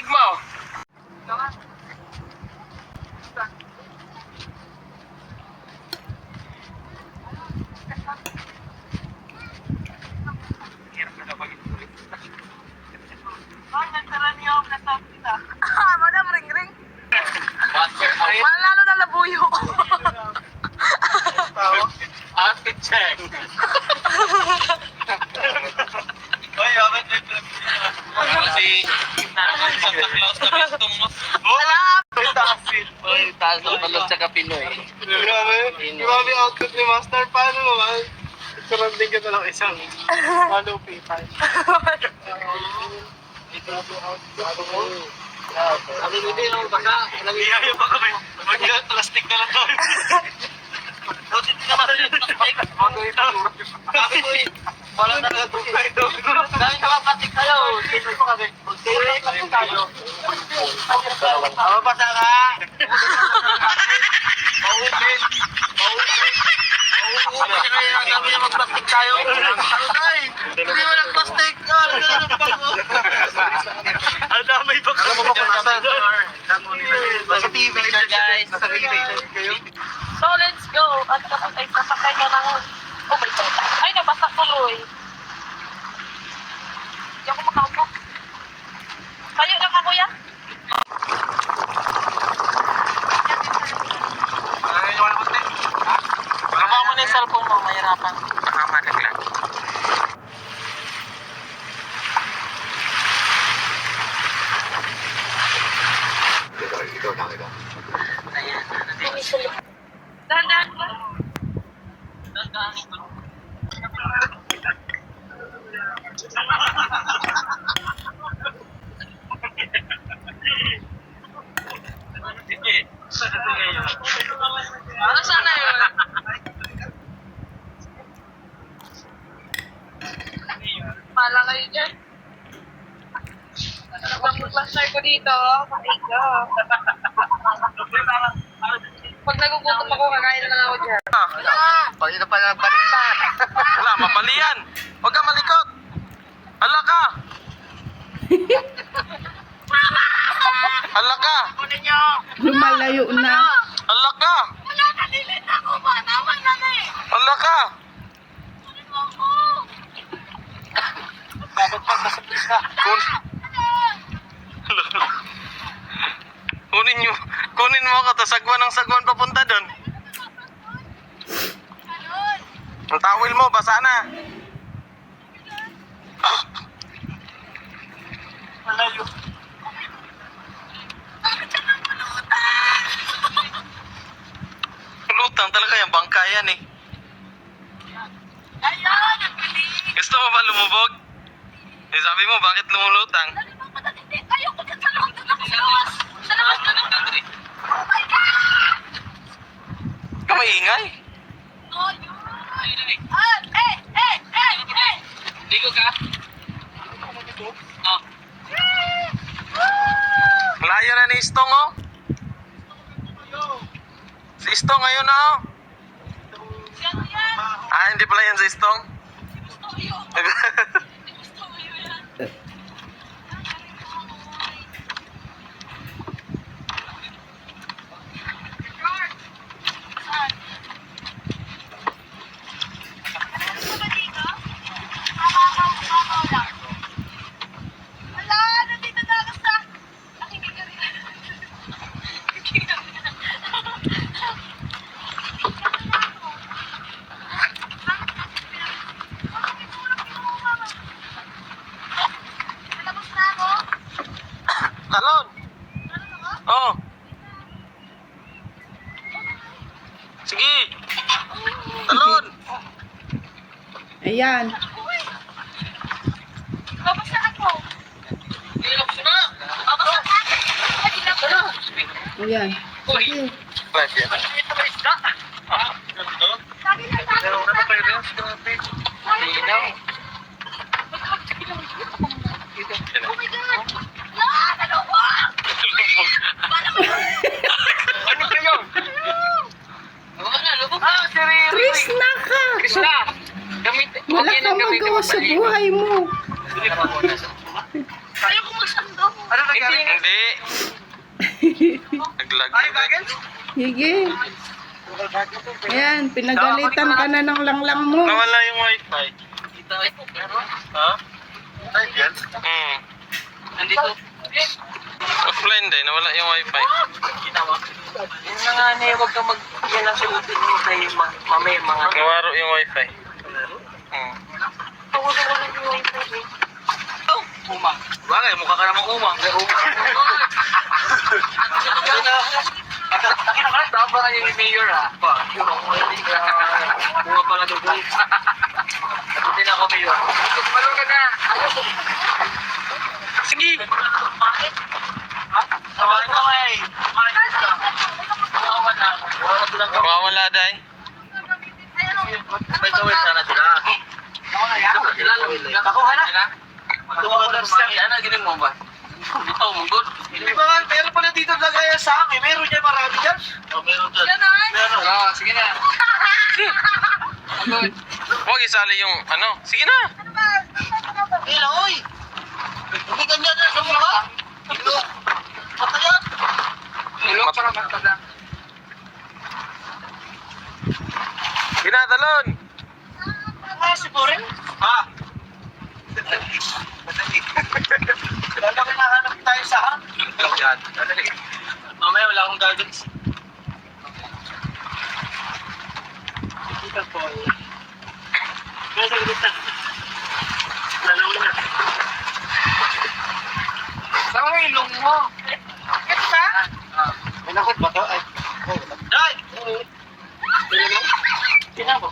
tinig mo. Madam ring-ring. Malalo na labuyo. Outfit check. Oy, bakit kasi Santa Claus na pistong mo. Oy, taas ng balot sa Pinoy. Grabe outfit ni Master. Paano naman? Surrounding ka na lang isang malupitay. Sabi mo din ako baka nangyayari pa kami. Mag-plastic na lang doon. Sabi ko eh. Wala na nagtugay doon. Dahil nakaplastic tayo. Sino ko kami? Mag-plastic tayo. Basa ka. Mauupin. Sabi niya mag-plastic tayo. Hindi mo nag-plastic. Ang damay pa ka. Alam mo ba kung nasa TV guys. Nasa TV kayo. So, let's go. At kapag ay sasakay ka ng... Oh my God. Ay, nabasa ko, Roy. Hindi ako makaupo. Tayo lang ako yan. Baba mo na yung cellphone mo. Mahirapan. Nakamadag lang. Dahan-dahan. Ano sana yun? Pala kayo dyan. Pag-plaster ko dito, matiga. Pag nagugutom ako, kakain na lang ako dyan. Pwede na pala baliktad. Wala, mapali yan. Huwag ka malikot. Hala ka. Hala ka. Lumalayo na. Hala ka. Wala, nalilit ako ba? Naman na na eh. Hala ka. Kunin mo ako. Dapat pa sa pista. Kunin mo ako, tas sagwan ng sagwan papunta doon. Ang tawil mo, basa na. Malayo. Lutang talaga yung bangkayan eh. Ayun, ang galing. Gusto mo ba lumubog? Eh sabi mo, bakit lumulutang? Dali mo, patatindi. Ayoko dyan sa loob na nakasiwas. Sa labas na lang. Oh my God! Ka maingay? Oh, yun. Eh! Ligo ka? Oh. Malayo na ni Istong oh. Si Istong ngayon na oh. Yan, yan. Ah, hindi pala yan si Istong. Gusto ko yun. Gusto ko yun yan. George! Saan? Ano ba dito? Mamaw lang. Wala! Nandito na ako sa... Nakikigarin na. Nalabas na ako? Talon! Ano ako? Oh. Sige! Talon! Ayan. Uy! Labas na ako! Ilok na! Labas na ako! Ay, ilabas na! Ayan. Uy! Pwede. Ito ba isda? Lagi na sa akin! Linaw. Oh my God! Ah! Nalubog! Ano kayo? Ah, si Riri! Krishna ka! Krishna! Gamit. Wala kang magawa sa buhay mo. Ayaw ko magsando. Ano nangyari? Hindi. Naglag. Ay, bakit? Sige. Ayan, pinagalitan ka na ng langlang mo. Nawala yung wifi. Ha? Ay, yan. Nandito. Offline din, nawala yung wifi. Yung mga ano, huwag kang yan ang sulutin mo tayo mamaya mga Nawaro yung wifi. umang. Bagay, mukha ka namang umang. Nakita ka? Tama ka yung mayor ha? Bunga pa nga doon. Hindi na ako mayor. Malo ka na. Sige! Tawarin mo eh. Mawawala dahil. May gawin sana sila. Nakuha na. Ano ginin mo ba? Dito, munggod. Di ba, meron pala dito lagay sa akin. Meron niya marami dyan. Meron dyan. Ganon. Meron. Sige na. Huwag isali yung ano. Sige na! Hila, oy! Hindi ganyan na sa mga. Ilo. Matayan. Ilo para magtada. Ginatalon! Ah, si Boren? Ha? Lalo kinahanap tayo sa han. Yan. Mamaya wala akong gagawin. Kita po. Kaya sa gita. Lalo na. Saan mo ilong mo? Ito ba? May nakot ba to? Ay. Day! Sino mo?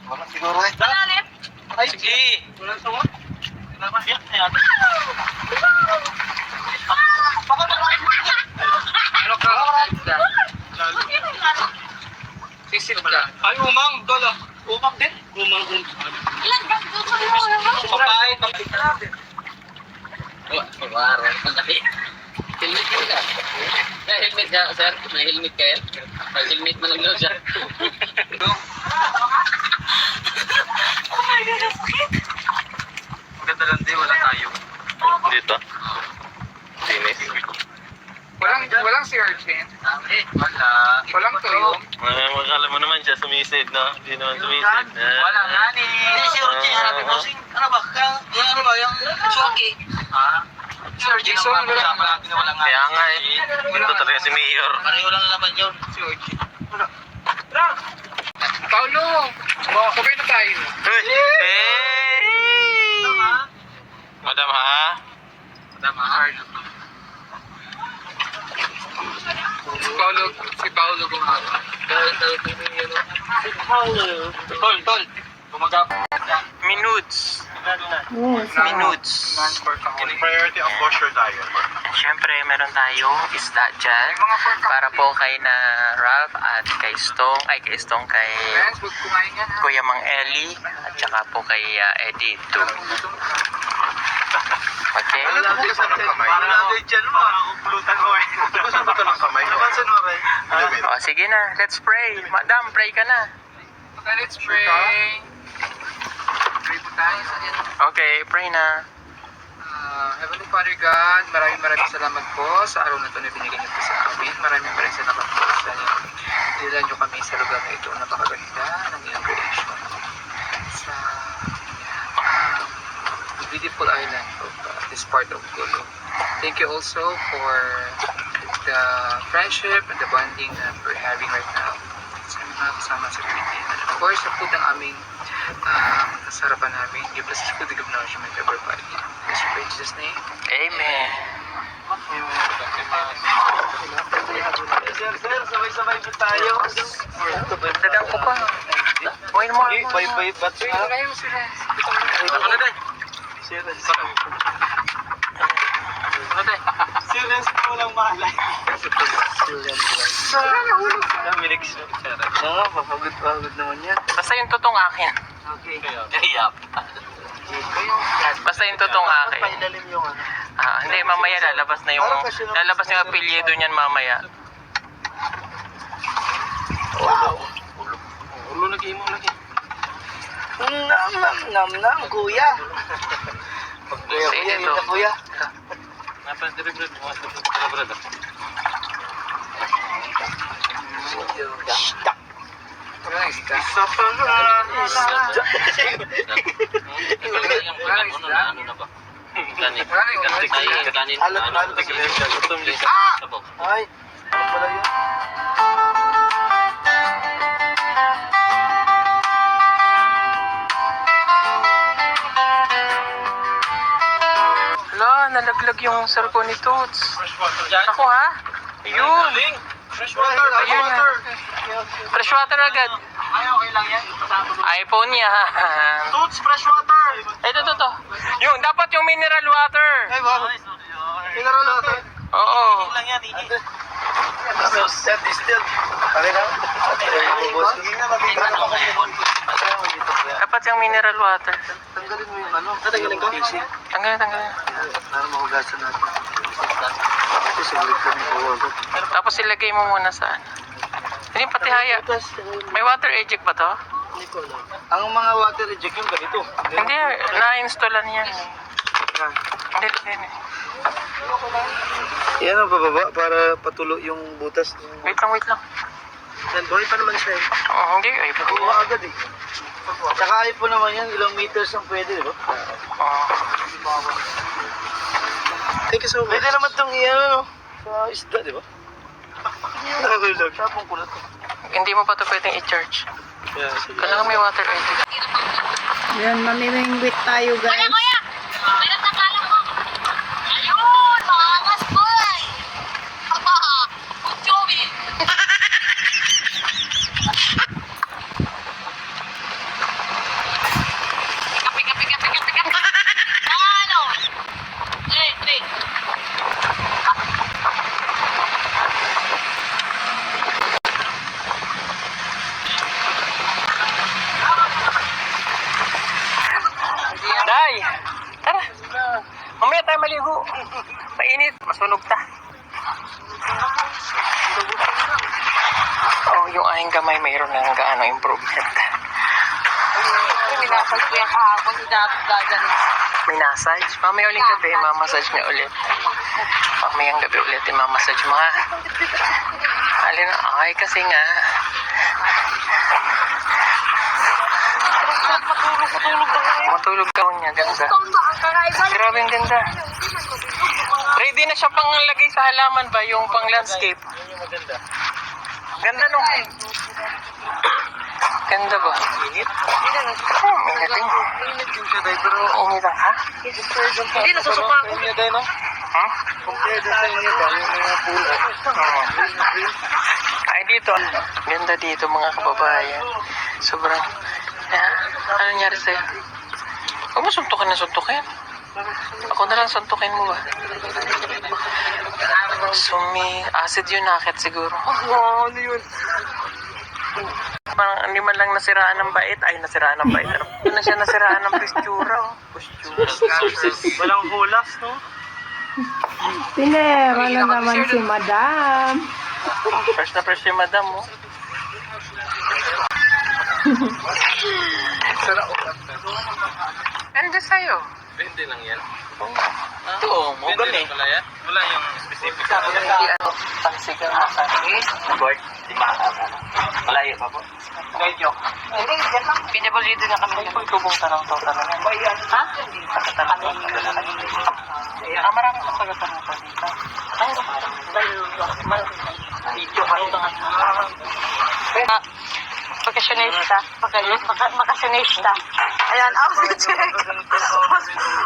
Wala siguro eh. Malalim. Ay, Sige! walang tungot. Ano ka? Sisid ka. Ay, umang. Dolo. Umang din? Umang din. Ilan ba? Papain. Helmet yun ka. May helmet ka, sir? May helmet ka yan? May helmet mo lang yun, sir. Maganda lang din, wala tayo. Dito. Tinis. Walang si Urchin. Wala. Walang tuyo. Magkala mo naman siya sumisid, no? Hindi naman sumisid. Wala nga ni. Hindi si Urchin. Hanapin mo sing, ano ba? Yung ano ba? Yung suwaki. Si Urchin ang mga natin na walang Kaya nga eh. Ito talaga si Mayor. Pareho lang naman yun. Si Urchin. Paulo! Sabay na tayo. Hey! Madam ha? Si Paulo gumawa. Tol. Bumagap. Minutes. Oo, sa Minutes. Priority ang kosher diet. Siyempre, meron tayong isda dyan. Para po kay na Ralph at kay Stong. Ay, kay Stong kay Friends, huwag kumain yan ha. Kuya Mang Eli. At saka po kay Eddie too. Okay? Parang lagay dyan mo. Pulutan mo eh. Saan ba ito ng kamay? Napansin mo rin. O, sige na. Let's pray. Madam, pray ka na. Okay, let's pray. Pray po tayo sa Diyos. Okay, pray na. Heavenly Father God, maraming salamat po sa araw na ito na binigyan niyo po sa amin. Maraming salamat po sa inyo. Dilan niyo kami sa lugar na ito. Napakaganda ng iyong creation. Sa beautiful island of this part of Golo. Thank you also for the friendship and the bonding that we're having right now sa mga kasama sa Philippines. And of course, sa food ng aming kasarapan namin. Give us food to give nourishment to our body. Let's pray in Jesus' name. Amen. Sir, sabay-sabay po tayo. Dadang ko pa. Uy, mo. Bye-bye, bat Pray na kayo sila. Ako na din. Serious. Ano din? Serious po lang malay. Minix. Oo, papagod naman yan. Basta yung totong akin. Okay. Yup. Basta yung totong akin. Pailalim yung ano. Hindi, mamaya lalabas na yung apelyido niyan mamaya. Wow! Ulo lagi mo lagi. Nam, kuya. Sige, ito. Kuya. Isda. Isa pa Ay, ano pala yun? Hala, nalaglag yung cellphone ni Toots. Ako ha? Ayun. Fresh water, Ayun na. Fresh water agad. Ay, okay lang yan. iPhone niya. Toots, fresh water! Ito. Yung, dapat yung mineral water. Ay, wow. Mineral water. Oo. Lang yan, ini. Set distilled. Okay na? Dapat yung mineral water. Tanggalin mo yung ano. Tanggalin ko? Tanggalin. Para mahugasan natin. Ito siguro ko yung Tapos ilagay mo muna sa ano. Hindi pati haya. May water eject ba to? Ang mga water eject yung ganito. Hindi, na-installan yan. Hindi. Yan ang pababa para patulo yung butas. Wait lang. Yan, buhay pa naman siya. Hindi, ay pa. Buha agad eh. Tsaka ay po naman yan, ilang meters ang pwede, di ba? Thank you so much. Pwede naman itong iyan, no? Sa isda, di ba? Tapong ko na to. Hindi mo pa to pwedeng i-charge. Yeah, sige. Kailangan may water eject. Yan, mamimingwit tayo Kuya, guys. kuya! Meron na kala ko. Ayun! Maangas, boy! Aba! Good job, eh! Kapi. Ano? Tre. Day! Tara! Mamaya tayo maligo. Mainit, masunog ta. Oh, yung aking kamay mayroon ng gaano improvement. Minasal ko yung kahapon, hindi natin gagaling. May massage. Mamaya uling gabi, mamassage niya ulit. Mamayang gabi ulit, mamassage mo ha. Alin, ay kasi nga. Matulog ka niya, ganda. Grabe ang ganda. Ready na siya pang lagay sa halaman ba, yung pang landscape. Ganda nung. Ganda ba? Init? Init din. Init ang ha? Hindi, nasusuka ako. Ha? Compared sa inyo ba, yung mga pool. Ay dito, ganda dito mga kababayan. Sobrang, ano nangyari sa'yo? Huwag mo suntukin na suntukin. Ako na lang suntukin mo ba? Acid yun, nakit siguro. Ano yun? Parang hindi man lang nasiraan ng bait. Ay, nasiraan ng bait. Ano siya nasiraan ng postura? Walang hulas, no? Tinera na naman si madam. Fresh na fresh yung madam mo. Ganda sa'yo. 20 lang yan. Ito, mo gani. Wala yung specific. Hindi ano, pansigang masanis. Board. Malayo pa po. Medyo. Hindi, dyan lang. PWD na kami. Ay, tubong tanong to tanong. Ha? Pagkatanong to tanong. Marami sa pagkatanong to dito. Video ka ito. Vacationista. Vacationista. Ayan, outfit check.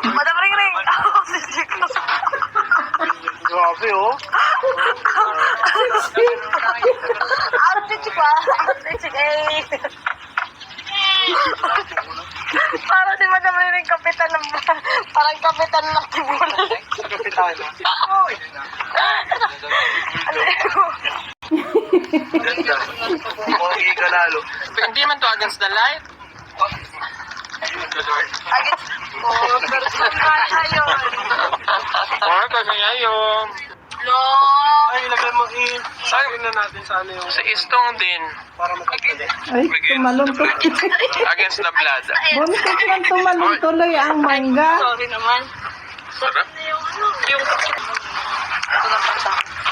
Madam Ring. Outfit check. Grabe, oh. Outfit check ba? Outfit check, eh. Parang di Madam Ring kapitan ng... Parang kapitan ng tibulan. Kapitano. Ganda. Okay ka lalo. Hindi man to against the light. Agad. Oh, pero kaya yun. Kasi nga yung... Lo. Ay, ilagay mo Sabi na natin sa ano yung... Sa istong din. Para magkakali. Ay, tumalon to. Against the blood. Buntot man tumalon tuloy ang mangga. Sorry naman. Sarap. Yung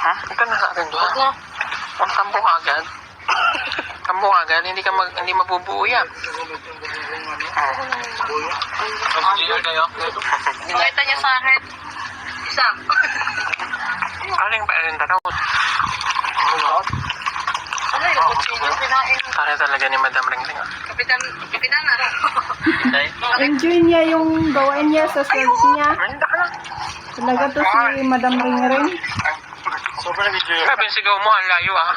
Ha? Ito na sa atin doon. Na. Ang tampo ka agad. Tampo ka agad, hindi mabubuo yan. Engineer kayo? Pakita niya sa akin. Isa. Aling pa rin taraw. Ano yung kutsilyo? Pinain. Para talaga ni Madam Ringling. Kapitan na. Enjoy niya yung gawain niya sa swords niya. Manda ka lang. Talaga to si Madam Ring. Sobrang enjoy. Grabe yung sigaw mo, ang layo ah.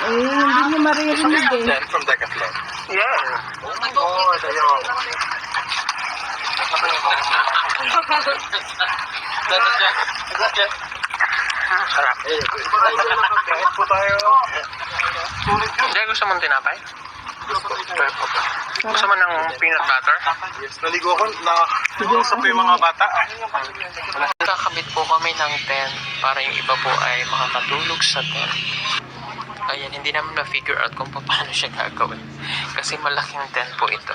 Eh, hindi niya maririnig eh. From Decathlon. Yeah. Oh my God, ayaw. Sarap. Kain po tayo. Hindi, gusto mong tinapay? Gusto mo ng peanut butter? Yes, naligo ako. Nakausap po yung mga bata. Kakabit po kami ng tent para yung iba po ay makakatulog sa tent. Ayan, hindi namin na-figure out kung paano siya gagawin. Kasi malaking tent po ito.